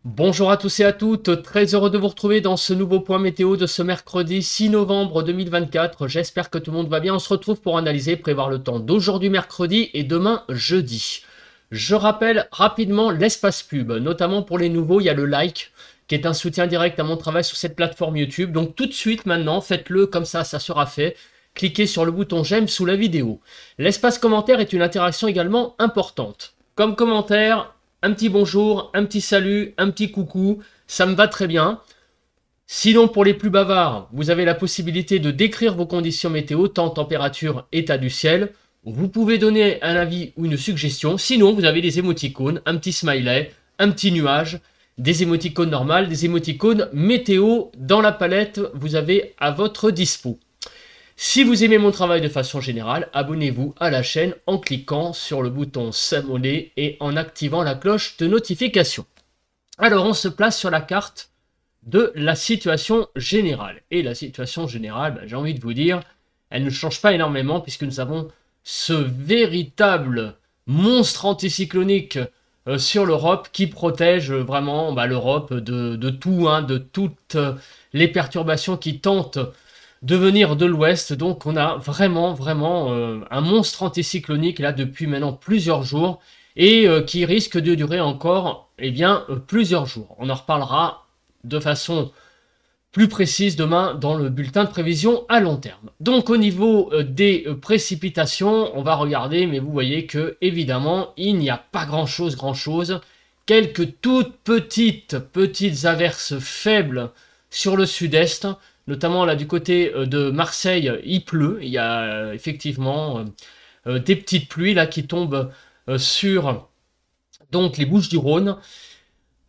Bonjour à tous et à toutes, très heureux de vous retrouver dans ce nouveau point météo de ce mercredi 6 novembre 2024. J'espère que tout le monde va bien. On se retrouve pour analyser et prévoir le temps d'aujourd'hui mercredi et demain jeudi. Je rappelle rapidement l'espace pub, notamment pour les nouveaux, il y a le like qui est un soutien direct à mon travail sur cette plateforme YouTube. Donc tout de suite maintenant, faites-le comme ça sera fait. Cliquez sur le bouton j'aime sous la vidéo. L'espace commentaire est une interaction également importante. Comme commentaire, un petit bonjour, un petit salut, un petit coucou, ça me va très bien. Sinon, pour les plus bavards, vous avez la possibilité de décrire vos conditions météo, temps, température, état du ciel. Vous pouvez donner un avis ou une suggestion. Sinon, vous avez des émoticônes, un petit smiley, un petit nuage, des émoticônes normales, des émoticônes météo. Dans la palette, vous avez à votre dispo. Si vous aimez mon travail de façon générale, abonnez-vous à la chaîne en cliquant sur le bouton s'abonner et en activant la cloche de notification. Alors on se place sur la carte de la situation générale. Et la situation générale, j'ai envie de vous dire, elle ne change pas énormément puisque nous avons ce véritable monstre anticyclonique sur l'Europe qui protège vraiment l'Europe de tout, de toutes les perturbations qui tentent de venir de l'ouest. Donc on a vraiment un monstre anticyclonique là depuis maintenant plusieurs jours et qui risque de durer encore plusieurs jours. On en reparlera de façon plus précise demain dans le bulletin de prévision à long terme. Donc au niveau des précipitations, on va regarder, mais vous voyez que évidemment il n'y a pas grand chose. Quelques toutes petites averses faibles sur le sud-est. Notamment là du côté de Marseille, il pleut. Il y a effectivement des petites pluies là qui tombent sur donc les Bouches-du-Rhône.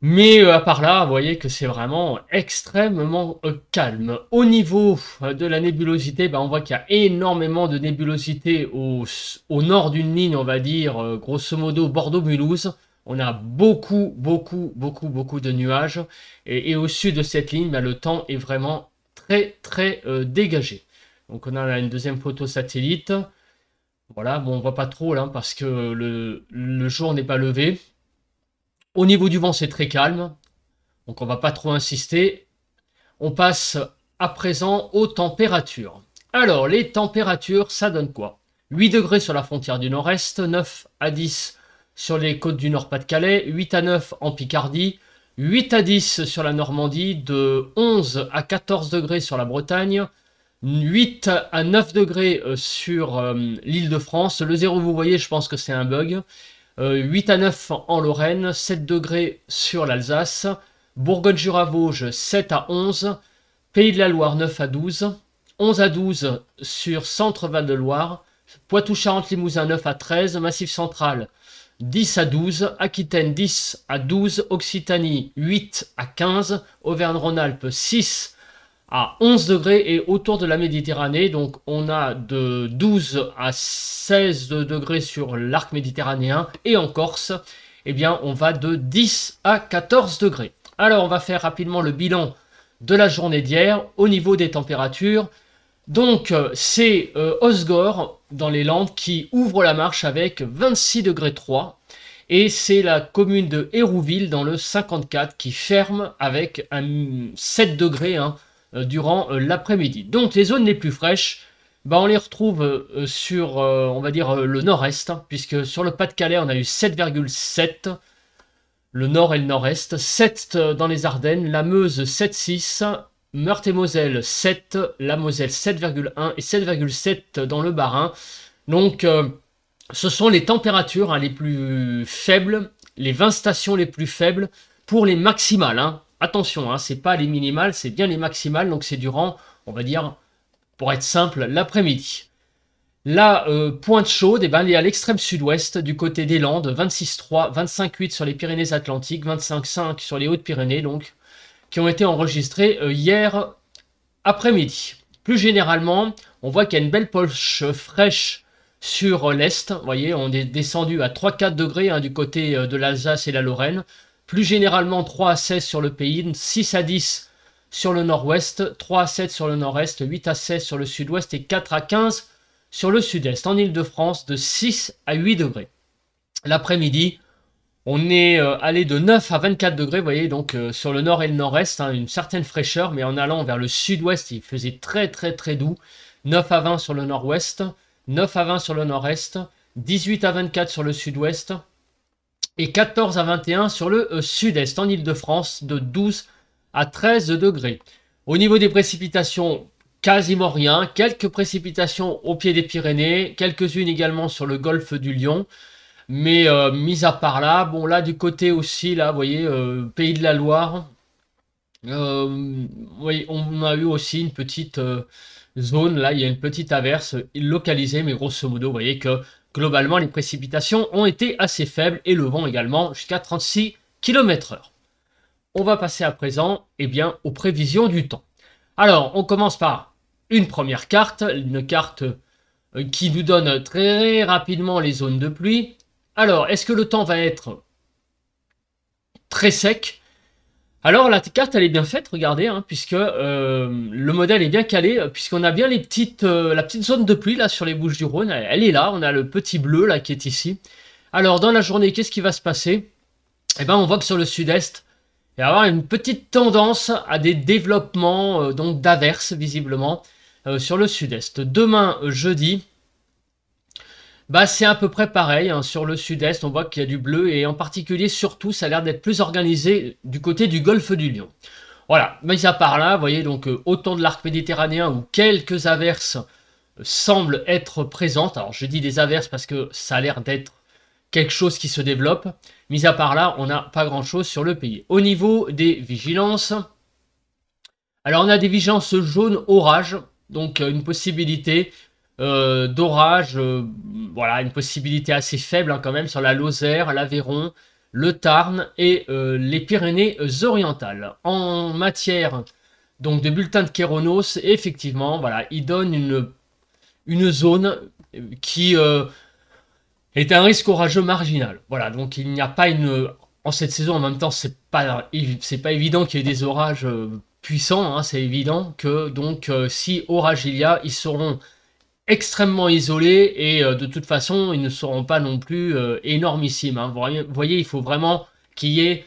Mais à part là, vous voyez que c'est vraiment extrêmement calme. Au niveau de la nébulosité, on voit qu'il y a énormément de nébulosité au nord d'une ligne, on va dire, grosso modo Bordeaux-Mulhouse. On a beaucoup de nuages. Et au sud de cette ligne, le temps est vraiment très dégagé. Donc on a là une deuxième photo satellite. Voilà, bon on voit pas trop là parce que le jour n'est pas levé. Au niveau du vent c'est très calme, donc on va pas trop insister. On passe à présent aux températures. Alors les températures ça donne quoi? 8 degrés sur la frontière du nord-est, 9 à 10 sur les côtes du Nord-Pas-de-Calais, 8 à 9 en Picardie, 8 à 10 sur la Normandie, de 11 à 14 degrés sur la Bretagne, 8 à 9 degrés sur l'Île-de-France. Le 0, vous voyez, je pense que c'est un bug. 8 à 9 en Lorraine, 7 degrés sur l'Alsace, Bourgogne-Jura-Vosges, 7 à 11, Pays de la Loire, 9 à 12, 11 à 12 sur Centre-Val de Loire, Poitou-Charentes-Limousin, 9 à 13, Massif Central, 10 à 12, Aquitaine 10 à 12, Occitanie 8 à 15, Auvergne-Rhône-Alpes 6 à 11 degrés et autour de la Méditerranée, donc on a de 12 à 16 degrés sur l'arc méditerranéen et en Corse, on va de 10 à 14 degrés. Alors on va faire rapidement le bilan de la journée d'hier au niveau des températures. Donc c'est Osgore dans les Landes qui ouvre la marche avec 26 degrés 3 et c'est la commune de Hérouville dans le 54 qui ferme avec un 7 degrés durant l'après-midi. Donc les zones les plus fraîches, on les retrouve sur on va dire le nord-est, puisque sur le Pas-de-Calais on a eu 7,7, le nord et le nord-est, 7 dans les Ardennes, la Meuse 7,6, Meurthe-et-Moselle 7, la Moselle 7,1 et 7,7 dans le Bas-Rhin. Donc ce sont les températures les plus faibles, les 20 stations les plus faibles pour les maximales. Attention, c'est pas les minimales, c'est bien les maximales, donc c'est durant, on va dire, pour être simple, l'après-midi. La pointe chaude, elle est à l'extrême sud-ouest, du côté des Landes, 26,3, 25,8 sur les Pyrénées-Atlantiques, 25,5 sur les Hautes-Pyrénées, donc qui ont été enregistrés hier après-midi. Plus généralement, on voit qu'il y a une belle poche fraîche sur l'est. Vous voyez, on est descendu à 3-4 degrés du côté de l'Alsace et la Lorraine. Plus généralement, 3 à 16 sur le pays, 6 à 10 sur le nord-ouest, 3 à 7 sur le nord-est, 8 à 16 sur le sud-ouest et 4 à 15 sur le sud-est. En Île-de-France, de 6 à 8 degrés. L'après-midi, On est allé de 9 à 24 degrés, vous voyez, donc sur le nord et le nord-est, hein, une certaine fraîcheur, mais en allant vers le sud-ouest, il faisait très très très doux. 9 à 20 sur le nord-ouest, 9 à 20 sur le nord-est, 18 à 24 sur le sud-ouest, et 14 à 21 sur le sud-est, en Île-de-France, de 12 à 13 degrés. Au niveau des précipitations, quasiment rien. Quelques précipitations au pied des Pyrénées, quelques-unes également sur le golfe du Lion. Mais mis à part là, bon là du côté aussi, là, vous voyez, Pays de la Loire, oui, on a eu aussi une petite zone, là, il y a une petite averse localisée, mais grosso modo, vous voyez que globalement, les précipitations ont été assez faibles et le vent également jusqu'à 36 km/h. On va passer à présent, eh bien, aux prévisions du temps. Alors, on commence par une première carte, une carte qui nous donne très rapidement les zones de pluie. Alors, est-ce que le temps va être très sec? Alors, la carte, elle est bien faite, regardez, hein, puisque le modèle est bien calé, puisqu'on a bien la petite zone de pluie là sur les Bouches-du-Rhône. Elle est là, on a le petit bleu là qui est ici. Alors, dans la journée, qu'est-ce qui va se passer? Eh ben, on voit que sur le sud-est, il va y avoir une petite tendance à des développements donc d'averses, visiblement, sur le sud-est. Demain, jeudi, bah, c'est à peu près pareil, hein. Sur le sud-est, on voit qu'il y a du bleu et en particulier, surtout, ça a l'air d'être plus organisé du côté du golfe du Lion. Voilà, mais à part là, vous voyez, donc autant de l'arc méditerranéen où quelques averses semblent être présentes. Alors, je dis des averses parce que ça a l'air d'être quelque chose qui se développe. Mis à part là, on n'a pas grand-chose sur le pays. Au niveau des vigilances, alors on a des vigilances jaunes orage, donc une possibilité d'orage, voilà, une possibilité assez faible hein, quand même sur la Lozère, l'Aveyron, le Tarn et les Pyrénées-Orientales. En matière donc de bulletin de Kéronos, effectivement, voilà, il donne une zone qui est un risque orageux marginal. Voilà, donc il n'y a pas une... En cette saison, en même temps, c'est pas évident qu'il y ait des orages puissants, hein, c'est évident que donc si orage il y a, ils seront extrêmement isolés et de toute façon, ils ne seront pas non plus énormissimes. Hein. Vous voyez, il faut vraiment qu'il y ait,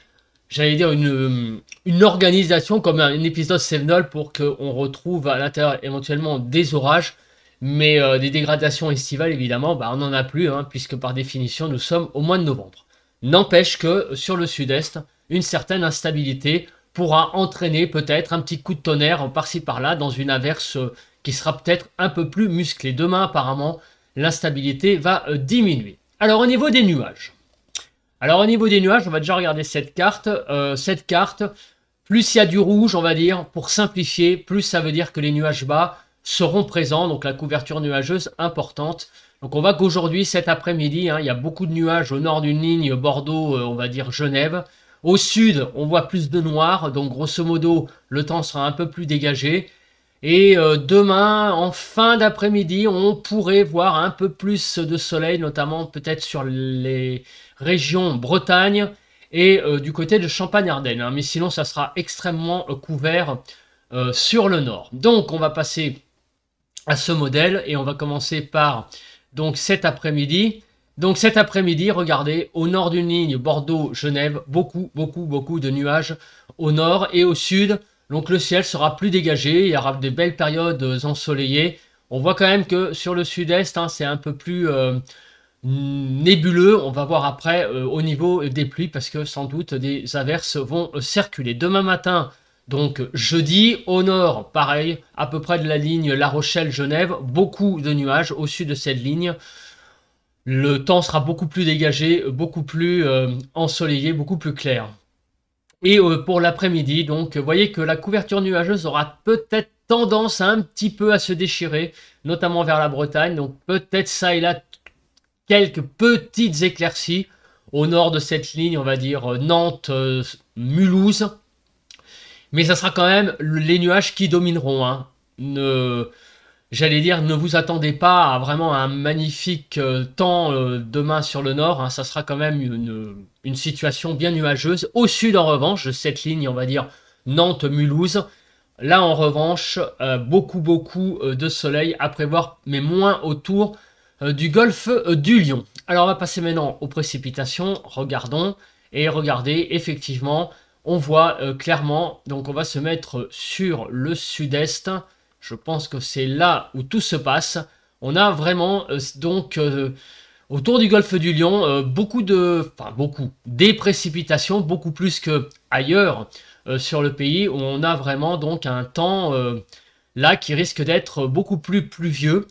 j'allais dire, une organisation comme un épisode Sevenol pour qu'on retrouve à l'intérieur éventuellement des orages, mais des dégradations estivales, évidemment, bah, on n'en a plus, hein, puisque par définition, nous sommes au mois de novembre. N'empêche que sur le sud-est, une certaine instabilité pourra entraîner peut-être un petit coup de tonnerre par-ci par-là dans une averse qui sera peut-être un peu plus musclée. Demain, apparemment, l'instabilité va diminuer. Alors, au niveau des nuages. Alors, au niveau des nuages, on va déjà regarder cette carte. Plus il y a du rouge, on va dire, pour simplifier, plus ça veut dire que les nuages bas seront présents, donc la couverture nuageuse importante. Donc on voit qu'aujourd'hui, cet après-midi, hein, il y a beaucoup de nuages au nord d'une ligne Bordeaux, on va dire Genève. Au sud, on voit plus de noir, donc grosso modo, le temps sera un peu plus dégagé. Et demain, en fin d'après-midi, on pourrait voir un peu plus de soleil, notamment peut-être sur les régions Bretagne et du côté de Champagne-Ardenne. Hein. Mais sinon, ça sera extrêmement couvert sur le nord. Donc, on va passer à ce modèle et on va commencer par donc cet après-midi. Donc cet après-midi, regardez, au nord d'une ligne Bordeaux-Genève, beaucoup de nuages au nord et au sud. Donc le ciel sera plus dégagé, il y aura des belles périodes ensoleillées. On voit quand même que sur le sud-est, hein, c'est un peu plus nébuleux. On va voir après au niveau des pluies parce que sans doute des averses vont circuler. Demain matin, donc jeudi, au nord, pareil, à peu près de la ligne La Rochelle-Genève, beaucoup de nuages au sud de cette ligne. Le temps sera beaucoup plus dégagé, beaucoup plus ensoleillé, beaucoup plus clair. Et pour l'après-midi, donc, vous voyez que la couverture nuageuse aura peut-être tendance un petit peu à se déchirer, notamment vers la Bretagne. Donc peut-être ça et là, quelques petites éclaircies au nord de cette ligne, on va dire Nantes, Mulhouse. Mais ça sera quand même les nuages qui domineront. Hein. J'allais dire, ne vous attendez pas à vraiment un magnifique temps demain sur le nord. Hein. Ça sera quand même une situation bien nuageuse. Au sud, en revanche, cette ligne, on va dire Nantes-Mulhouse. Là, en revanche, beaucoup de soleil à prévoir, mais moins autour du golfe du Lion. Alors on va passer maintenant aux précipitations, regardons, et regardez, effectivement, on voit clairement, donc on va se mettre sur le sud-est, je pense que c'est là où tout se passe, on a vraiment autour du golfe du Lion, des précipitations, beaucoup plus que ailleurs sur le pays, où on a vraiment donc un temps là qui risque d'être beaucoup plus pluvieux.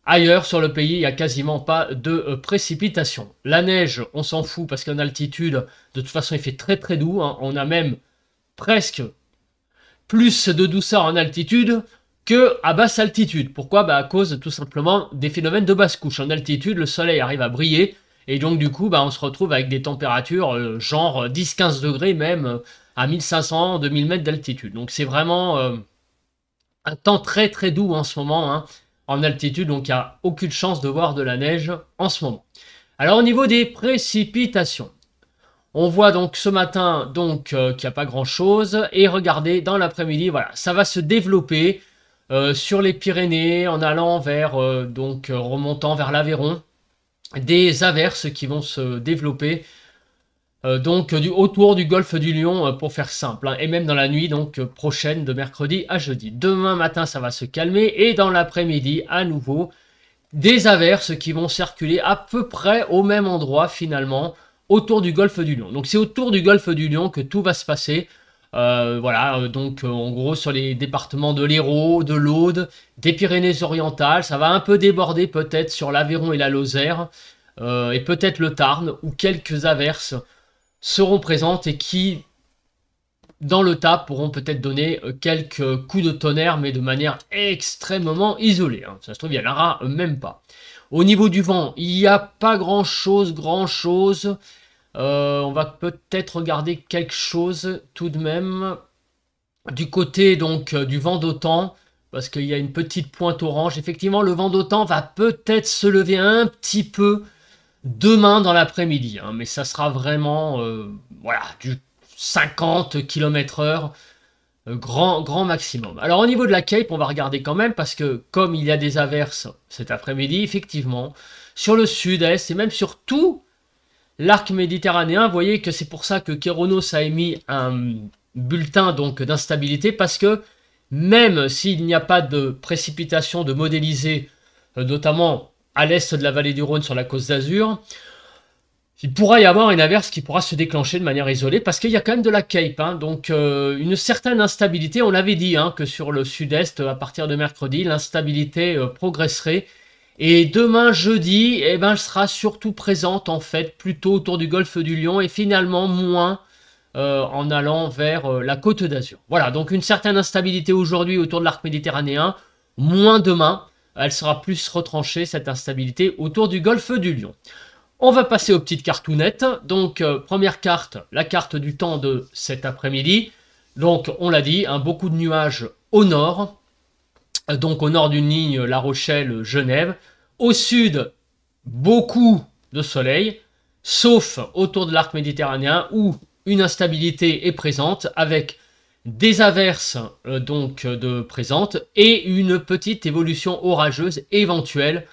Ailleurs sur le pays, il n'y a quasiment pas de précipitations. La neige, on s'en fout parce qu'en altitude, de toute façon, il fait très très doux, hein. On a même presque plus de douceur en altitude que à basse altitude. Pourquoi? À cause tout simplement des phénomènes de basse couche. En altitude, le soleil arrive à briller et donc du coup, on se retrouve avec des températures genre 10-15 degrés même à 1500-2000 mètres d'altitude. Donc c'est vraiment un temps très très doux en ce moment, hein, en altitude, donc il n'y a aucune chance de voir de la neige en ce moment. Alors au niveau des précipitations, on voit donc ce matin qu'il n'y a pas grand chose, et regardez, dans l'après-midi, voilà, ça va se développer sur les Pyrénées, en allant vers, remontant vers l'Aveyron, des averses qui vont se développer autour du golfe du Lion, pour faire simple, hein, et même dans la nuit prochaine de mercredi à jeudi. Demain matin, ça va se calmer, et dans l'après-midi, à nouveau, des averses qui vont circuler à peu près au même endroit finalement, autour du golfe du Lion. Donc c'est autour du golfe du Lion que tout va se passer. En gros sur les départements de l'Hérault, de l'Aude, des Pyrénées-Orientales, ça va un peu déborder peut-être sur l'Aveyron et la Lozère, et peut-être le Tarn, où quelques averses seront présentes et qui, dans le tas, pourront peut-être donner quelques coups de tonnerre, mais de manière extrêmement isolée, hein. Ça se trouve, il n'y en aura même pas. Au niveau du vent, il n'y a pas grand-chose. On va peut-être regarder quelque chose tout de même du côté du vent d'OTAN, parce qu'il y a une petite pointe orange. Effectivement, le vent d'OTAN va peut-être se lever un petit peu demain dans l'après-midi, hein, mais ça sera vraiment du 50 km/h, grand maximum. Alors au niveau de la Cape, on va regarder quand même, parce que comme il y a des averses cet après-midi, effectivement, sur le sud-est et même sur tout l'arc méditerranéen, vous voyez que c'est pour ça que Kéronos a émis un bulletin d'instabilité, parce que même s'il n'y a pas de précipitations de modélisées, notamment à l'est de la vallée du Rhône sur la Côte d'Azur, il pourra y avoir une averse qui pourra se déclencher de manière isolée, parce qu'il y a quand même de la Cape, hein, une certaine instabilité. On avait dit, hein, que sur le sud-est, à partir de mercredi, l'instabilité progresserait. Et demain, jeudi, sera surtout présente, en fait, plutôt autour du golfe du Lion, et finalement moins en allant vers la Côte d'Azur. Voilà, donc une certaine instabilité aujourd'hui autour de l'arc méditerranéen, moins demain. Elle sera plus retranchée, cette instabilité, autour du golfe du Lion. On va passer aux petites cartounettes. Donc, première carte, la carte du temps de cet après-midi. Donc, on l'a dit, hein, beaucoup de nuages au nord. Donc, au nord d'une ligne La Rochelle-Genève. Au sud, beaucoup de soleil, sauf autour de l'arc méditerranéen où une instabilité est présente avec des averses présentes et une petite évolution orageuse éventuelle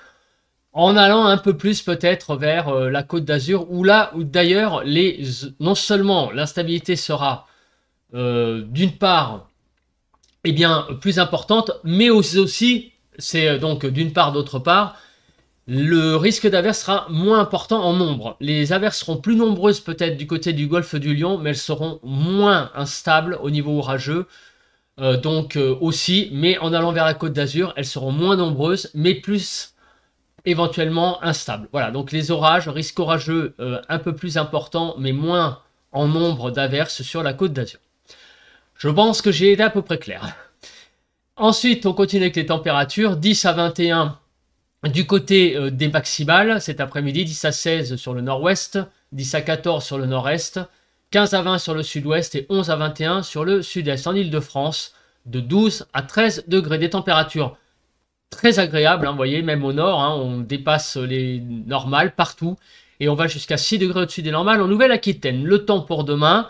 en allant un peu plus peut-être vers la Côte d'Azur, où d'ailleurs non seulement l'instabilité sera d'une part plus importante, mais aussi c'est d'une part, d'autre part, le risque d'averse sera moins important en nombre. Les averses seront plus nombreuses peut-être du côté du golfe du Lion, mais elles seront moins instables au niveau orageux. Aussi, mais en allant vers la Côte d'Azur, elles seront moins nombreuses, mais plus éventuellement instables. Voilà, donc les orages, risque orageux un peu plus important, mais moins en nombre d'averses sur la Côte d'Azur. Je pense que j'ai été à peu près clair. Ensuite, on continue avec les températures, 10 à 21 du côté des maximales, cet après-midi, 10 à 16 sur le nord-ouest, 10 à 14 sur le nord-est, 15 à 20 sur le sud-ouest et 11 à 21 sur le sud-est. En Ile-de-France, de 12 à 13 degrés. Des températures très agréables, hein, vous voyez, même au nord, hein, on dépasse les normales partout. Et on va jusqu'à 6 degrés au-dessus des normales en Nouvelle-Aquitaine. Le temps pour demain,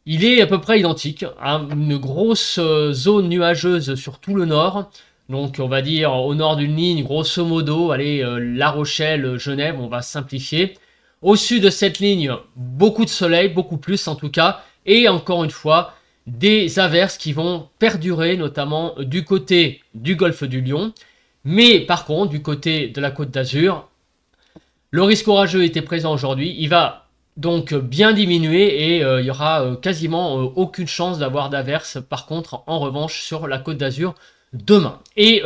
il est à peu près identique, hein, une grosse zone nuageuse sur tout le nord. Donc on va dire au nord d'une ligne, grosso modo, allez, La Rochelle, Genève, on va simplifier. Au sud de cette ligne, beaucoup de soleil, beaucoup plus en tout cas. Et encore une fois, des averses qui vont perdurer, notamment du côté du golfe du Lion. Mais par contre, du côté de la Côte d'Azur, le risque orageux était présent aujourd'hui. Il va donc bien diminuer et il y aura quasiment aucune chance d'avoir d'averses. Par contre, en revanche, sur la Côte d'Azur, demain. Et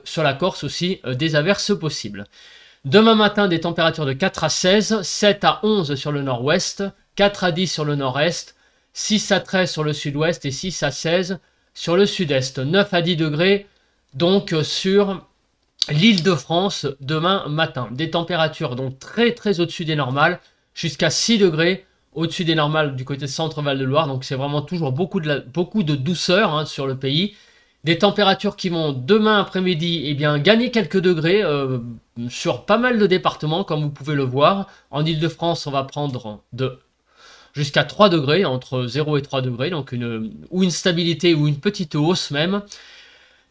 sur la Corse aussi, des averses possibles. Demain matin, des températures de 4 à 16, 7 à 11 sur le nord-ouest, 4 à 10 sur le nord-est, 6 à 13 sur le sud-ouest et 6 à 16 sur le sud-est. 9 à 10 degrés donc sur l'Île-de-France demain matin. Des températures donc très au-dessus des normales, jusqu'à 6 degrés au-dessus des normales du côté centre-Val de Loire. Donc c'est vraiment toujours beaucoup de douceur hein, sur le pays. Des températures qui vont demain après-midi eh bien, gagner quelques degrés sur pas mal de départements, comme vous pouvez le voir. En Île-de-France, on va prendre jusqu'à 3 degrés, entre 0 et 3 degrés, donc une stabilité ou une petite hausse même.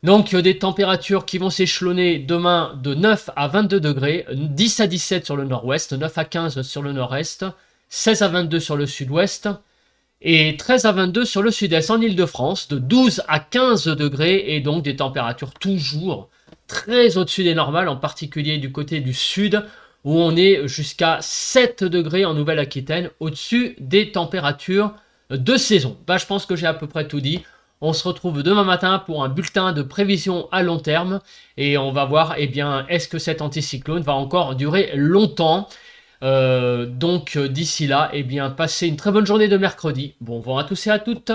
Donc des températures qui vont s'échelonner demain de 9 à 22 degrés, 10 à 17 sur le nord-ouest, 9 à 15 sur le nord-est, 16 à 22 sur le sud-ouest, et 13 à 22 sur le sud-est en Île-de-France, de 12 à 15 degrés, et donc des températures toujours très au-dessus des normales, en particulier du côté du sud, où on est jusqu'à 7 degrés en Nouvelle-Aquitaine, au-dessus des températures de saison. Bah, je pense que j'ai à peu près tout dit. On se retrouve demain matin pour un bulletin de prévision à long terme, et on va voir, eh bien, est-ce que cet anticyclone va encore durer longtemps. Donc d'ici là, eh bien, passez une très bonne journée de mercredi. Bon vent à tous et à toutes.